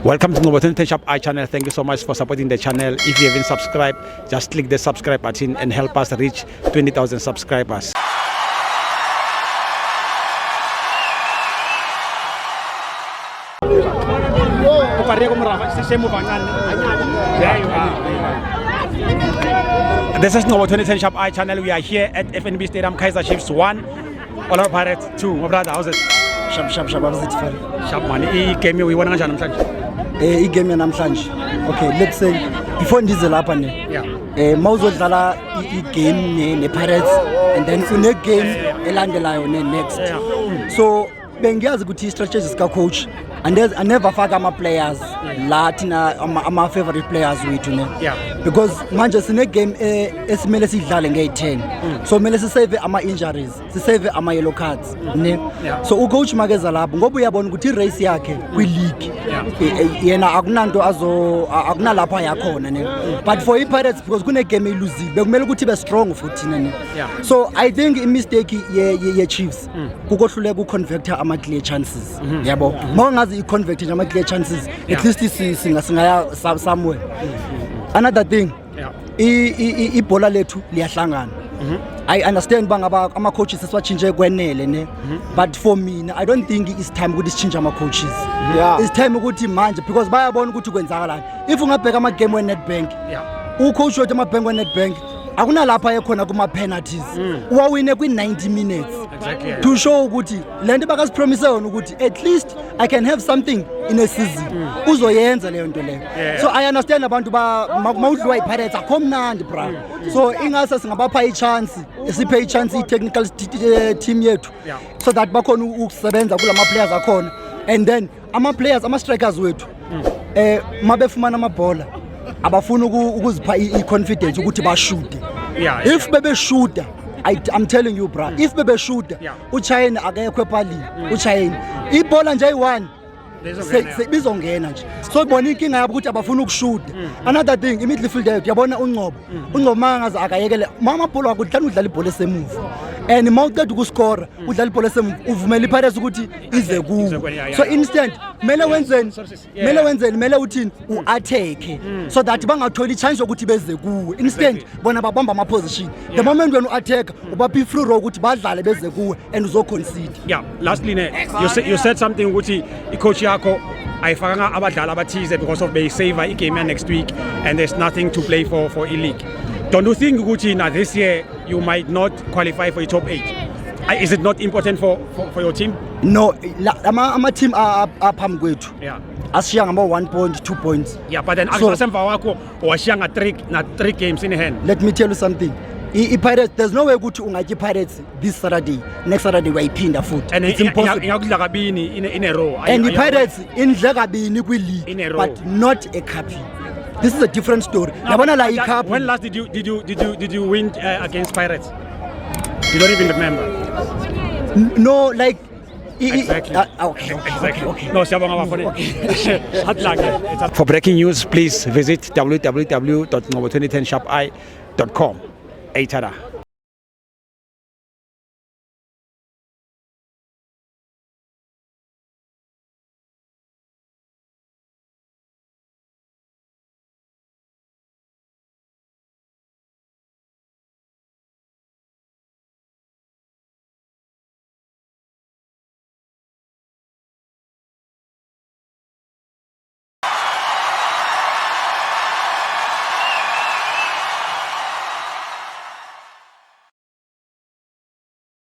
Welcome to Ngobo 2010 Shop I channel. Thank you so much for supporting the channel. If you haven't subscribed, just click the subscribe button and help us reach 20,000 subscribers. This is Ngobo 2010 Shop I channel. We are here at FNB Stadium, Kaizer Chiefs 1, Orlando Pirates 2. My brother, how's it? Sharp Man, I game we won namhlanje. Igame namhlanje. Okay, let's say before ndize lapha ne. Yeah. Mawuzodlala igame ne Pirates and then une game elandelayo ne next. So bengiyazi ukuthi strategies ka coach and I never faka ama players la thina ama favorite players wethu ne. Yeah. Because manje sine game esimele sidlale nge-10. So mele sisave ama injuries, sisave ama yellow cards ne. So ucoach makeza lapho ngoba uyabona ukuthi race yakhe kwi league yena akunanto akunalapha yakhona ne. But for iPirates because kune game eluzile bekumele ukuthi be strong futhi ne. So I think mistake ye Chiefs kukohluleka ukuconvert ama clear chances yabo mawungazi iconvert ama clear chances at least singaya somewhere. Another thing, ibhola lethu liyahlangana. I understand bangaba ama coaches seswachinje kwenele ne. But for me, I don't think it's time ukuthi sichinje ama coaches. It's time ukuthi manje because bayabona ukuthi kwenzakalani. If ungabheka ama game we Nedbank, ucoach wethu ama bank we Nedbank akunalapha ekhona kuma penalties. Uwawine kwi 90 minutes. Exactly. To show ukuthi lento bakasipromise yona ukuthi at least I can have something in a season. Uzoyenza leyo nto leyo. So I understand abantu mawudliwa iPirates akhomnandi bra. So ingase singabapha ichance, siphe ichance i-technical team yethu so that bakhona ukusebenza kulama players akhona and then ama players ama strikers wethu mabefumana amabhola abafuna ukuzipha i-confidence ukuthi bashoot. If bebe shooter I'm telling you bra, if bebe shooter uChina akekho ephali uChina ibhola nje ayi1 bizongena nje. So ibona inkinga yabo ukuthi abafuna ukushuta. Another thing imidfield yethu yabona uNgcobo mangaze akayekele mama bhola wakudlala udlala ibhola esemuva and mawuqeda ukuscore udlala ibhola esemuva uvumela iPirates ukuthi ize kuwe. So instant mele wenzeni mele uthini uattack so that bangatholi chance ukuthi beze kuwe. Instant bona babamba ama position. The moment when uattack ubaphi free roll ukuthi badlale beze kuwe and uzo concede. Yeah, lastly you said something ukuthi icoach yakho ayifakanga abadlali abathize because of they save a game next week and there's nothing to play for e-league. Don't you think ukuthi now this year you might not qualify for the top 8? Is it not important for your team? No, ama team aphambi kwethu. Yeah. Ashiya ngama 1 point 2 points. Yeah, but then asemva wakho washiya nga 3 games in hand. Let me tell you something. iPirates there's no way ukuthi ungathi iPirates this Saturday next Saturday wayiphinda futhi. And it's impossible. Ingakudla kabini in a row. And iPirates indle kabini kwi league but not a cup. This is a different story. Yabona la icup. When last did you win against Pirates? You don't even remember. No, like exactly. Okay. No, for breaking news, please visit www.ngobo2010shopi.com.